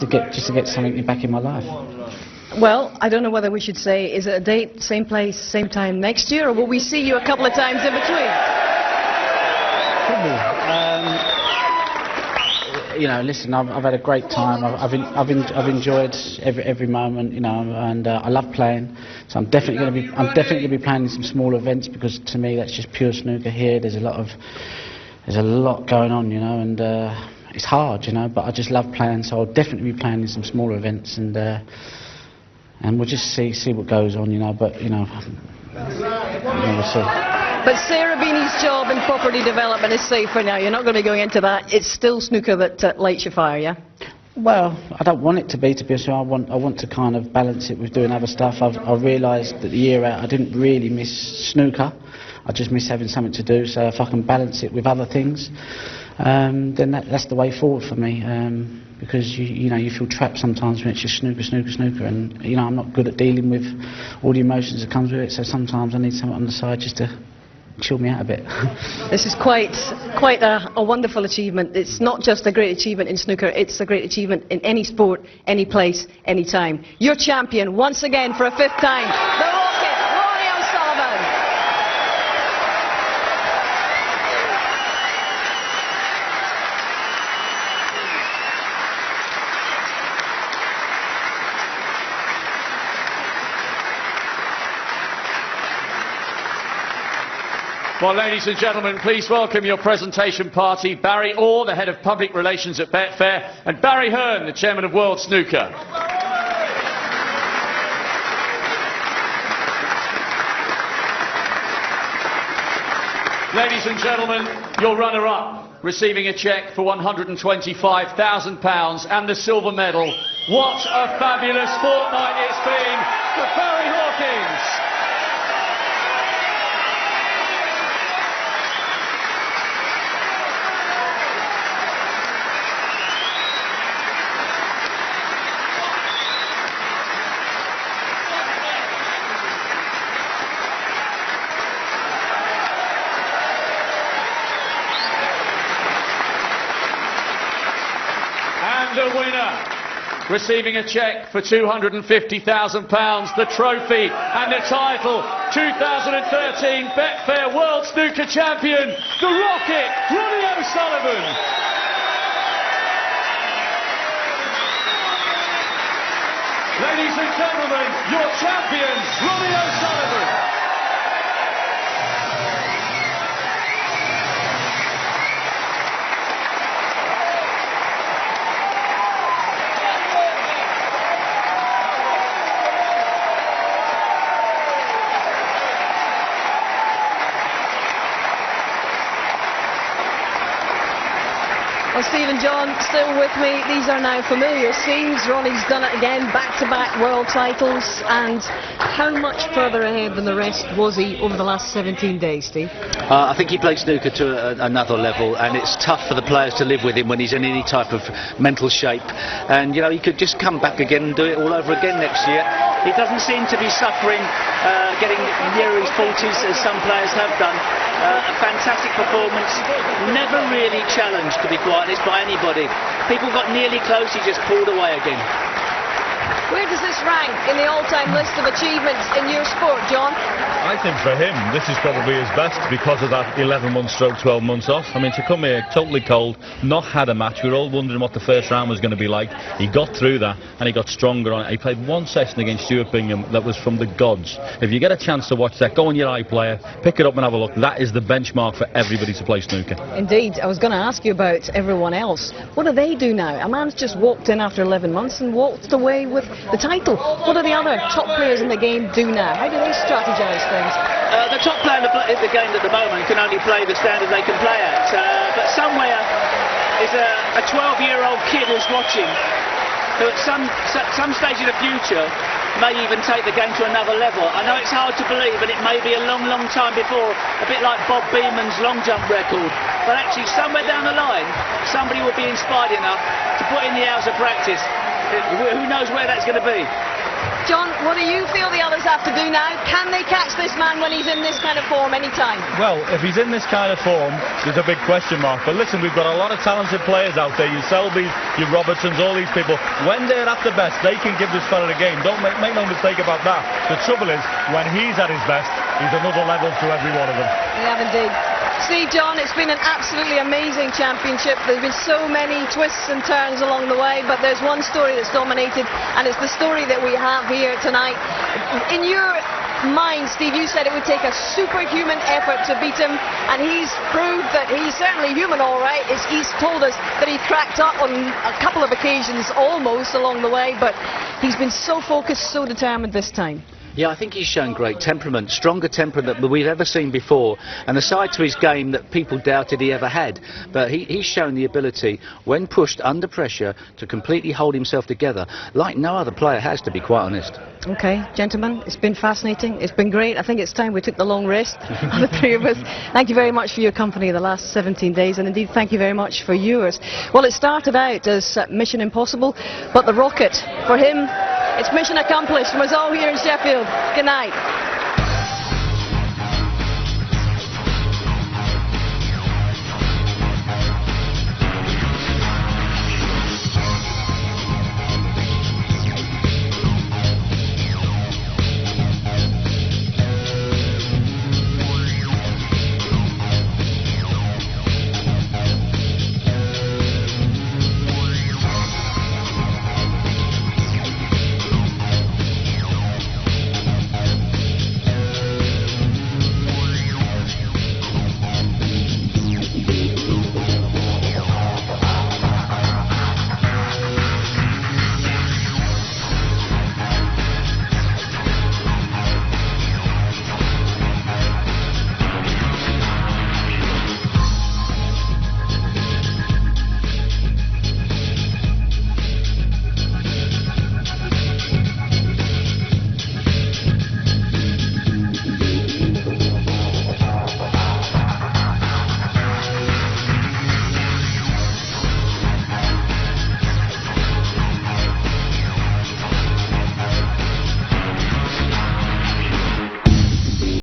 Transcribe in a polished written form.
to get something back in my life. Well, I don't know whether we should say, is it a date, same place, same time next year, or will we see you a couple of times in between? You know, listen, I've had a great time. I've enjoyed every moment, you know, and I love playing. So I'm definitely going to be playing in some smaller events, because to me that's just pure snooker here. There's a lot going on, you know, and it's hard, you know. But I just love playing, so I'll definitely be playing in some smaller events, and we'll just see what goes on, you know. But you know, we'll see. But Sarah Beanie's job in property development is safe for now. You're not going to be going into that. It's still snooker that lights your fire, yeah? Well, I don't want it to be honest. I want to kind of balance it with doing other stuff. I've realised that the year out I didn't really miss snooker. I just miss having something to do. So if I can balance it with other things, then that's the way forward for me. Because you know, you feel trapped sometimes when it's just snooker, and you know, I'm not good at dealing with all the emotions that comes with it. So sometimes I need something on the side just to chill me out a bit. This is quite a wonderful achievement. It's not just a great achievement in snooker, it's a great achievement in any sport, any place, any time. You're champion once again for a fifth time. The Rocket, Ronnie O'Sullivan. Well, ladies and gentlemen, please welcome your presentation party, Barry Orr, the head of public relations at Betfair, and Barry Hearn, the chairman of World Snooker. Ladies and gentlemen, your runner-up, receiving a cheque for £125,000 and the silver medal. What a fabulous fortnight it's been for Barry Hawkins. The winner, receiving a cheque for £250,000, the trophy and the title, 2013 Betfair World Snooker Champion, the Rocket, Ronnie O'Sullivan. Ladies and gentlemen, your champion, Ronnie O'Sullivan. Well, Stephen John, still with me. These are now familiar scenes. Ronnie's done it again, back-to-back world titles. And how much further ahead than the rest was he over the last 17 days, Steve? I think he played snooker to another level, and it's tough for the players to live with him when he's in any type of mental shape. And, you know, he could just come back again and do it all over again next year. He doesn't seem to be suffering, getting near his 40s, as some players have done. A fantastic performance, never really challenged, to be quite honest, by anybody. People got nearly close, he just pulled away again. Where does this rank in the all-time list of achievements in your sport, John? I think for him, this is probably his best because of that 11-month/12 months off. I mean, to come here totally cold, not had a match, we were all wondering what the first round was going to be like. He got through that and he got stronger on it. He played one session against Stuart Bingham that was from the gods. If you get a chance to watch that, go on your iPlayer, pick it up and have a look. That is the benchmark for everybody to play snooker. Indeed. I was going to ask you about everyone else. What do they do now? A man's just walked in after 11 months and walked away with the title. What do the other top players in the game do now? How do they strategise things? The top player in the game at the moment can only play the standard they can play at. But somewhere is a 12-year-old kid who's watching, who at some stage in the future may even take the game to another level. I know it's hard to believe, and it may be a long, long time before, a bit like Bob Beeman's long jump record. But actually, somewhere down the line, somebody will be inspired enough to put in the hours of practice. Who knows where that's going to be? John, what do you feel the others have to do now? Can they catch this man when he's in this kind of form any time? Well, if he's in this kind of form, there's a big question mark. But listen, we've got a lot of talented players out there. Your Selby's, your Robertsons, all these people. When they're at the best, they can give this fella a game. Don't make no mistake about that. The trouble is, when he's at his best, he's another level to every one of them. We have indeed. Steve, John, it's been an absolutely amazing championship. There's been so many twists and turns along the way, but there's one story that's dominated, and it's the story that we have here tonight. In your mind, Steve, you said it would take a superhuman effort to beat him, and he's proved that he's certainly human, all right. He's told us that he cracked up on a couple of occasions almost along the way, but he's been so focused, so determined this time. Yeah, I think he's shown great temperament, stronger temperament than we've ever seen before, and a side to his game that people doubted he ever had. But he's shown the ability, when pushed under pressure, to completely hold himself together, like no other player has, to be quite honest. Okay, gentlemen, it's been fascinating. It's been great. I think it's time we took the long rest, the three of us. Thank you very much for your company the last 17 days, and indeed thank you very much for yours. Well, it started out as Mission Impossible, but the rocket, for him, it's mission accomplished from us all here in Sheffield. Good night.